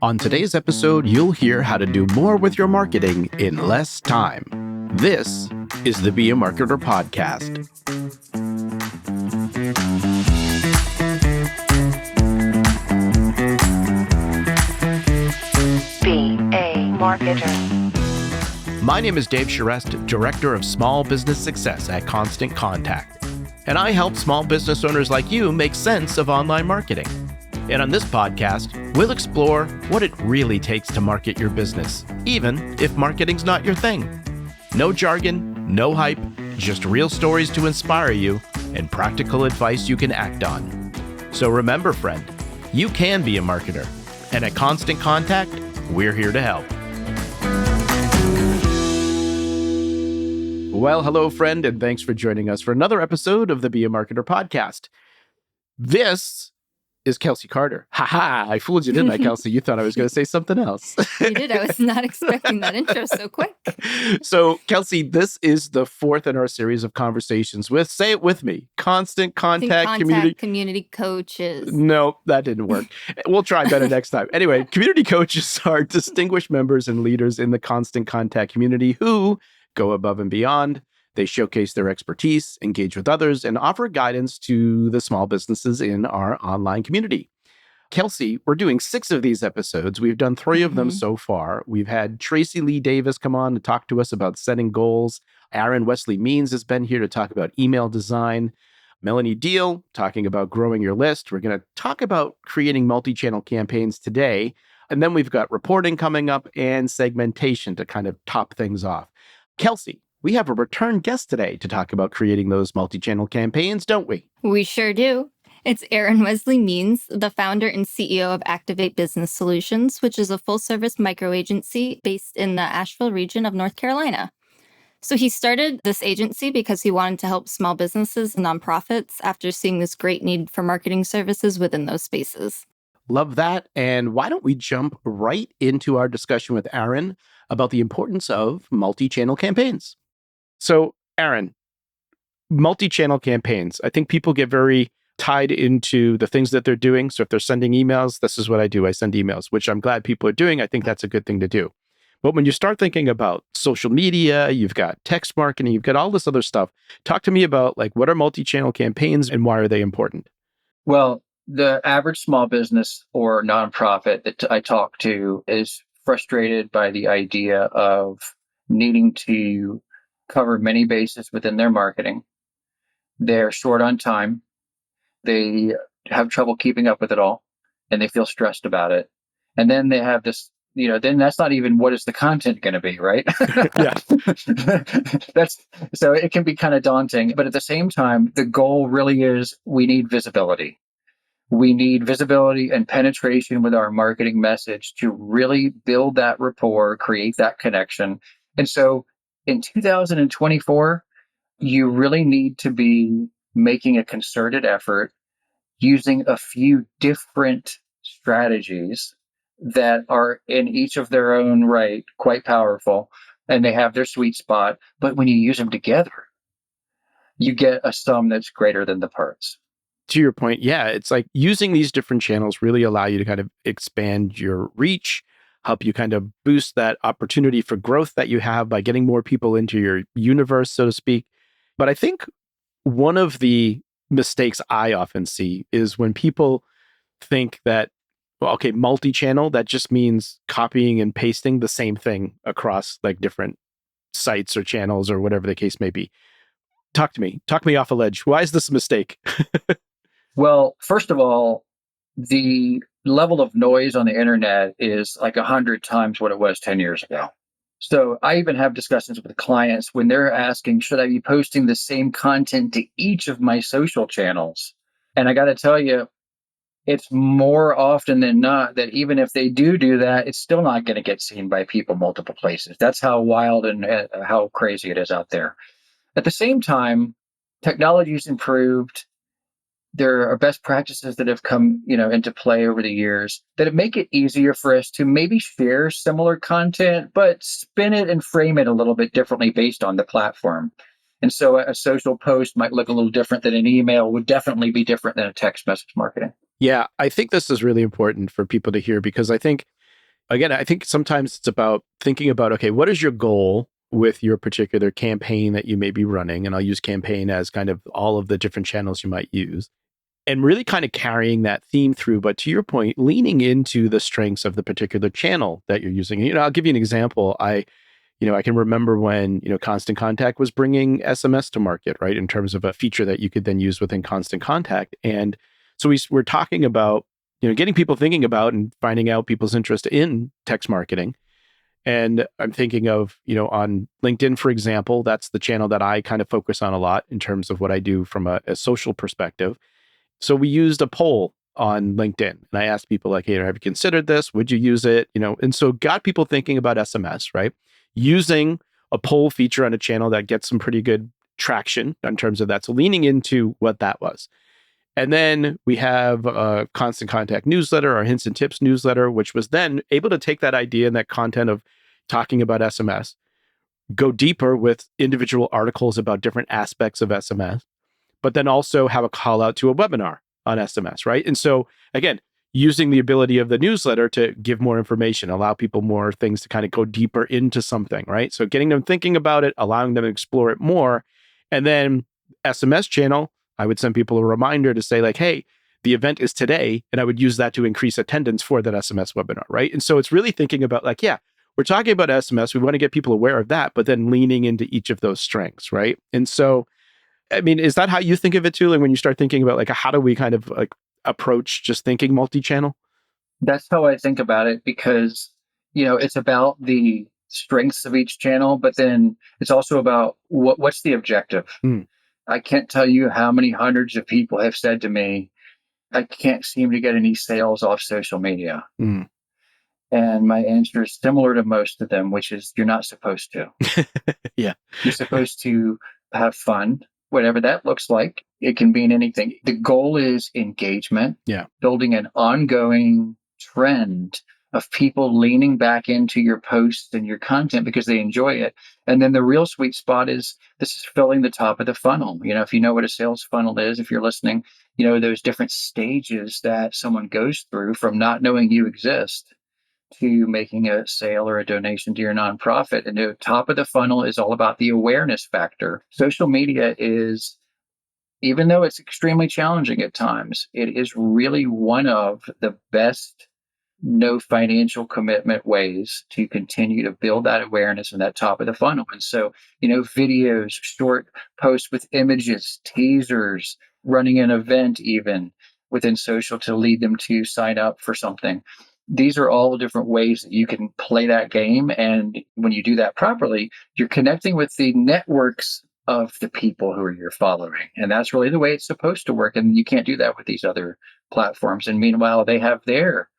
On today's episode, you'll hear how to do more with your marketing in less time. This is the Be a Marketer podcast. Be a Marketer. My name is Dave Charest, Director of Small Business Success at Constant Contact, and I help small business owners like you make sense of online marketing. And on this podcast, we'll explore what it really takes to market your business, even if marketing's not your thing. No jargon, no hype, just real stories to inspire you and practical advice you can act on. So remember, friend, you can be a marketer. And at Constant Contact, we're here to help. Well, hello, friend, and thanks for joining us for another episode of the Be a Marketer podcast. This is Kelsey Carter. Ha! I fooled you, didn't I, Kelsey? You thought I was going to say something else. You did. I was not expecting that intro so quick. So, Kelsey, this is the fourth in our series of conversations with, say it with me, Constant Contact Community coaches. No, that didn't work. We'll try better next time. Anyway, community coaches are distinguished members and leaders in the Constant Contact community who go above and beyond. They showcase their expertise, engage with others, and offer guidance to the small businesses in our online community. Kelsey, we're doing 6 of these episodes. We've done 3 of them so far. We've had Tracy Lee Davis come on to talk to us about setting goals. Wesley Means has been here to talk about email design. Melanie Deal talking about growing your list. We're going to talk about creating multi-channel campaigns today. And then we've got reporting coming up and segmentation to kind of top things off. Kelsey, we have a return guest today to talk about creating those multi-channel campaigns, don't we? We sure do. It's Wesley Means, the founder and CEO of Activate Business Solutions, which is a full-service micro-agency based in the Asheville region of North Carolina. So he started this agency because he wanted to help small businesses and nonprofits after seeing this great need for marketing services within those spaces. Love that. And why don't we jump right into our discussion with Aaron about the importance of multi-channel campaigns. So, Aaron, multi-channel campaigns, I think people get very tied into the things that they're doing. So if they're sending emails, this is what I do. I send emails, which I'm glad people are doing. I think that's a good thing to do. But when you start thinking about social media, you've got text marketing, you've got all this other stuff. Talk to me about what are multi-channel campaigns and why are they important? Well, the average small business or nonprofit that I talk to is frustrated by the idea of needing to cover many bases within their marketing. They're short on time. They have trouble keeping up with it all, and they feel stressed about it. And then they have this, then that's not even what is the content going to be, right? Yeah. So it can be kind of daunting. But at the same time, the goal really is we need visibility. We need visibility and penetration with our marketing message to really build that rapport, create that connection. And so in 2024, you really need to be making a concerted effort using a few different strategies that are in each of their own right, quite powerful, and they have their sweet spot. But when you use them together, you get a sum that's greater than the parts. To your point, yeah, it's like using these different channels really allow you to kind of expand your reach, help you kind of boost that opportunity for growth that you have by getting more people into your universe, so to speak. But I think one of the mistakes I often see is when people think that, well, okay, multi-channel, that just means copying and pasting the same thing across different sites or channels or whatever the case may be. Talk to me off a ledge. Why is this a mistake? Well, first of all, the level of noise on the internet is 100 times what it was 10 years ago. So I even have discussions with clients when they're asking, should I be posting the same content to each of my social channels? And I got to tell you, it's more often than not that even if they do that, it's still not going to get seen by people multiple places. That's how wild and how crazy it is out there. At the same time, technology's improved. There are best practices that have come, into play over the years that make it easier for us to maybe share similar content, but spin it and frame it a little bit differently based on the platform. And so a social post might look a little different than an email, would definitely be different than a text message marketing. Yeah, I think this is really important for people to hear because I think again, I think sometimes it's about thinking about, okay, what is your goal with your particular campaign that you may be running? And I'll use campaign as kind of all of the different channels you might use, and really kind of carrying that theme through. But to your point, leaning into the strengths of the particular channel that you're using. I'll give you an example. I can remember when, Constant Contact was bringing SMS to market, right? In terms of a feature that you could then use within Constant Contact. And so we're talking about, getting people thinking about and finding out people's interest in text marketing. And I'm thinking of, on LinkedIn, for example, that's the channel that I kind of focus on a lot in terms of what I do from a social perspective. So we used a poll on LinkedIn, and I asked people like, hey, have you considered this? Would you use it? And so got people thinking about SMS, right? Using a poll feature on a channel that gets some pretty good traction in terms of that. So leaning into what that was. And then we have a Constant Contact newsletter, our Hints and Tips newsletter, which was then able to take that idea and that content of talking about SMS, go deeper with individual articles about different aspects of SMS, but then also have a call out to a webinar on SMS, right? And so again, using the ability of the newsletter to give more information, allow people more things to kind of go deeper into something, right? So getting them thinking about it, allowing them to explore it more. And then SMS channel, I would send people a reminder to say like, hey, the event is today. And I would use that to increase attendance for that SMS webinar, right? And so it's really thinking about like, yeah, we're talking about SMS. We want to get people aware of that, but then leaning into each of those strengths, right? And so, I mean, is that how you think of it too? Like when you start thinking about like, how do we kind of like approach just thinking multi-channel? That's how I think about it because, it's about the strengths of each channel, but then it's also about what's the objective. I can't tell you how many hundreds of people have said to me, I can't seem to get any sales off social media. And my answer is similar to most of them, which is you're not supposed to. Yeah. You're supposed to have fun, whatever that looks like. It can mean anything. The goal is engagement. Yeah. Building an ongoing trend of people leaning back into your posts and your content because they enjoy it. And then the real sweet spot is this is filling the top of the funnel. If you know what a sales funnel is, if you're listening, those different stages that someone goes through from not knowing you exist to making a sale or a donation to your nonprofit. And the top of the funnel is all about the awareness factor. Social media is, even though it's extremely challenging at times, it is really one of the best no financial commitment ways to continue to build that awareness in that top of the funnel. And so, videos, short posts with images, teasers, running an event even within social to lead them to sign up for something. These are all different ways that you can play that game. And when you do that properly, you're connecting with the networks of the people who are you're following. And that's really the way it's supposed to work. And you can't do that with these other platforms. And meanwhile, they have their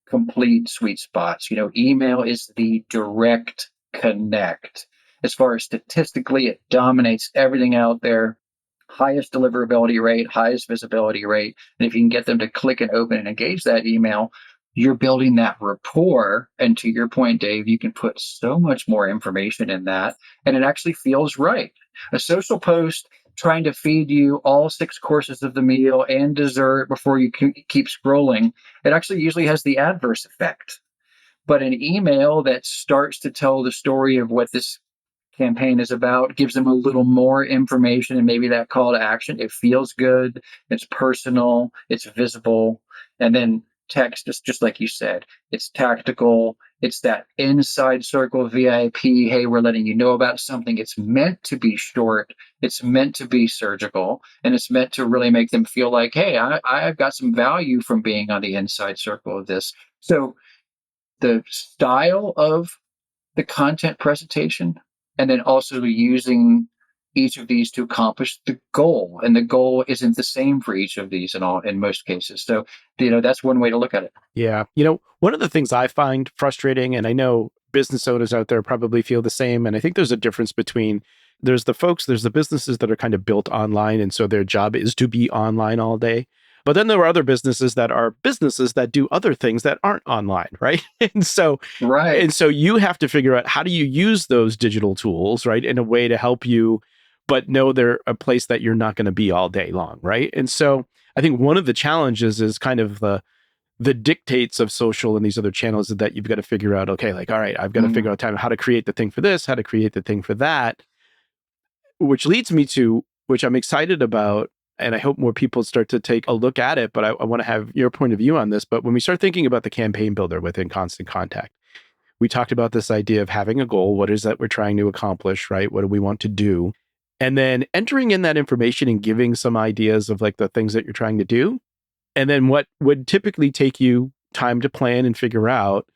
complete sweet spots. Email is the direct connect. As far as statistically, it dominates everything out there. Highest deliverability rate, highest visibility rate. And if you can get them to click and open and engage that email, you're building that rapport. And to your point, Dave, you can put so much more information in that, and it actually feels right. A social post trying to feed you all 6 courses of the meal and dessert before you keep scrolling, it actually usually has the adverse effect. But an email that starts to tell the story of what this campaign is about, gives them a little more information and maybe that call to action. It feels good. It's personal. It's visible. And then text is just like you said, it's tactical. It's that inside circle VIP. Hey, we're letting you know about something. It's meant to be short. It's meant to be surgical. And it's meant to really make them feel like, hey, I've got some value from being on the inside circle of this. So the style of the content presentation, and then also using each of these to accomplish the goal. And the goal isn't the same for each of these in most cases. So, that's one way to look at it. Yeah. One of the things I find frustrating, and I know business owners out there probably feel the same, and I think there's a difference between there's the businesses that are kind of built online, and so their job is to be online all day. But then there are other businesses that do other things that aren't online, right? And so you have to figure out how do you use those digital tools, right, in a way to help you, but know they're a place that you're not going to be all day long, right? And so I think one of the challenges is kind of the the dictates of social and these other channels is that you've got to figure out, okay, like, all right, I've got to figure out time how to create the thing for this, how to create the thing for that, which leads me to, which I'm excited about. And I hope more people start to take a look at it, but I want to have your point of view on this. But when we start thinking about the campaign builder within Constant Contact, we talked about this idea of having a goal. What is that we're trying to accomplish, right? What do we want to do? And then entering in that information and giving some ideas of like the things that you're trying to do. And then what would typically take you time to plan and figure out,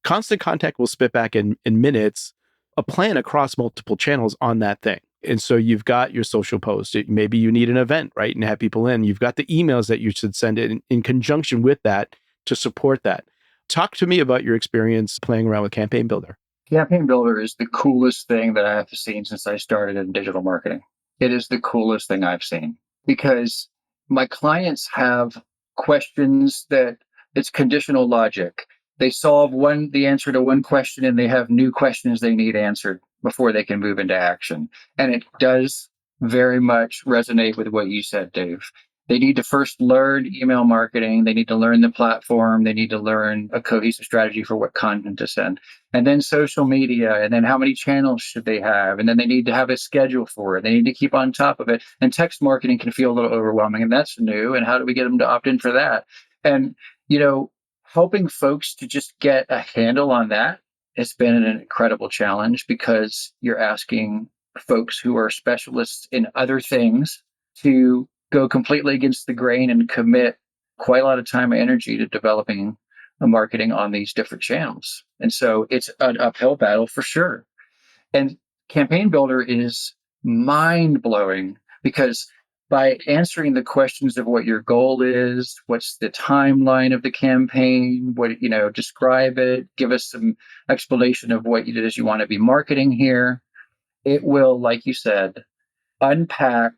Constant Contact will spit back in minutes a plan across multiple channels on that thing. And so you've got your social post. Maybe you need an event, right? And have people in. You've got the emails that you should send in conjunction with that to support that. Talk to me about your experience playing around with Campaign Builder. Campaign Builder is the coolest thing that I have seen since I started in digital marketing. It is the coolest thing I've seen because my clients have questions that it's conditional logic. They solve the answer to one question and they have new questions they need answered before they can move into action. And it does very much resonate with what you said, Dave. They need to first learn email marketing. They need to learn the platform. They need to learn a cohesive strategy for what content to send. And then social media. And then how many channels should they have? And then they need to have a schedule for it. They need to keep on top of it. And text marketing can feel a little overwhelming. And that's new. And how do we get them to opt in for that? And, helping folks to just get a handle on that has been an incredible challenge because you're asking folks who are specialists in other things to go completely against the grain and commit quite a lot of time and energy to developing a marketing on these different channels. And so it's an uphill battle for sure. And Campaign Builder is mind-blowing because by answering the questions of what your goal is, what's the timeline of the campaign, describe it, give us some explanation of what it is you want to be marketing here, it will, like you said, unpack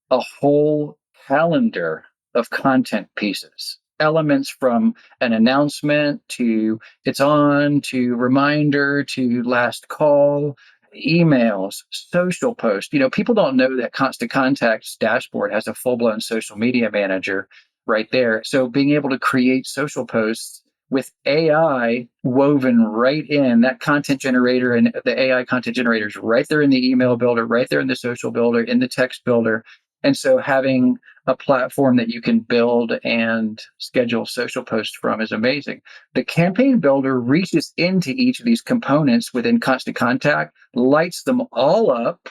a whole calendar of content pieces, elements from an announcement to it's on, to reminder, to last call, emails, social posts. People don't know that Constant Contact's dashboard has a full-blown social media manager right there. So being able to create social posts with AI woven right in that content generator, and the AI content generators right there in the email builder, right there in the social builder, in the text builder. And so having a platform that you can build and schedule social posts from is amazing. The Campaign Builder reaches into each of these components within Constant Contact, lights them all up,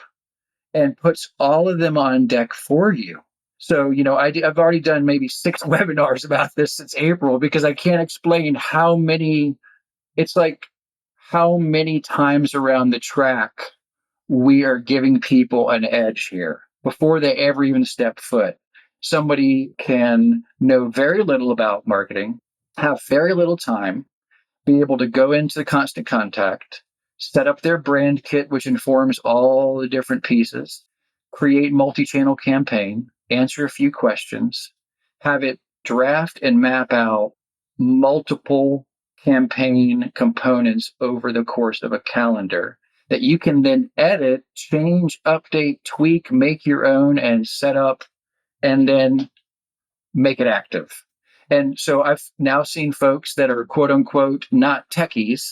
and puts all of them on deck for you. So, I've already done maybe 6 webinars about this since April because I can't explain how many times around the track we are giving people an edge here before they ever even step foot. Somebody can know very little about marketing, have very little time, be able to go into Constant Contact, set up their brand kit, which informs all the different pieces, create multi-channel campaign, answer a few questions, have it draft and map out multiple campaign components over the course of a calendar that you can then edit, change, update, tweak, make your own, and set up, and then make it active. And so I've now seen folks that are quote unquote not techies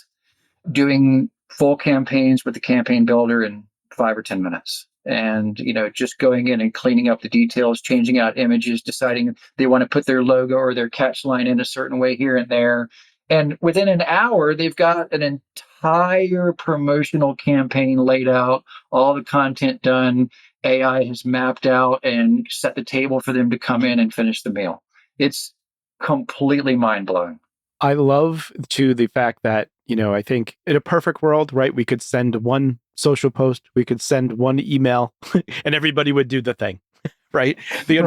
doing full campaigns with the Campaign Builder in 5 or 10 minutes. And, just going in and cleaning up the details, changing out images, deciding they want to put their logo or their catch line in a certain way here and there. And within an hour, they've got an entire promotional campaign laid out, all the content done. AI has mapped out and set the table for them to come in and finish the meal. It's completely mind-blowing. I love, too, the fact that, I think in a perfect world, right, we could send one social post, we could send one email, and everybody would do the thing, right? The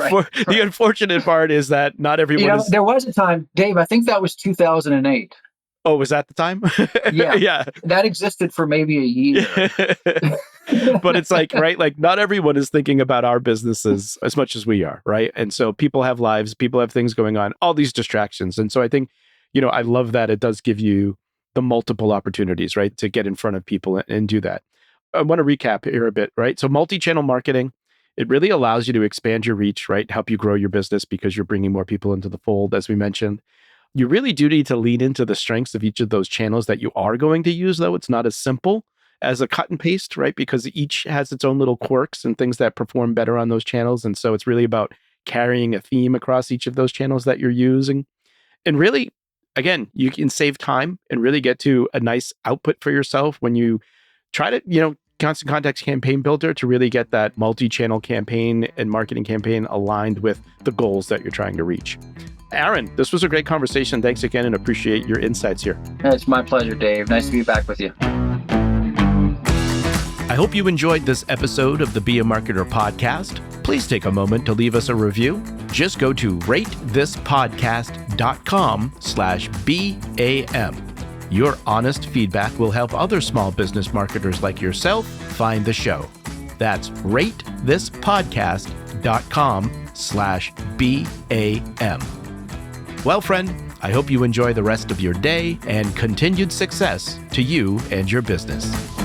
unfortunate part is that not everyone is... There was a time, Dave, I think that was 2008. Oh, was that the time? Yeah. Yeah. That existed for maybe a year. But it's like, right? Like not everyone is thinking about our businesses as much as we are, right? And so people have lives, people have things going on, all these distractions. And so I think, I love that it does give you the multiple opportunities, right? To get in front of people and do that. I want to recap here a bit, right? So multi-channel marketing, it really allows you to expand your reach, right? Help you grow your business because you're bringing more people into the fold, as we mentioned. You really do need to lean into the strengths of each of those channels that you are going to use, though. It's not as simple as a cut and paste, right? Because each has its own little quirks and things that perform better on those channels. And so it's really about carrying a theme across each of those channels that you're using. And really, again, you can save time and really get to a nice output for yourself when you try to, Constant Contact's campaign builder to really get that multi-channel campaign and marketing campaign aligned with the goals that you're trying to reach. Aaron, this was a great conversation. Thanks again and appreciate your insights here. It's my pleasure, Dave. Nice to be back with you. I hope you enjoyed this episode of the Be a Marketer podcast. Please take a moment to leave us a review. Just go to ratethispodcast.com/BAM. Your honest feedback will help other small business marketers like yourself find the show. That's ratethispodcast.com/BAM. Well, friend, I hope you enjoy the rest of your day and continued success to you and your business.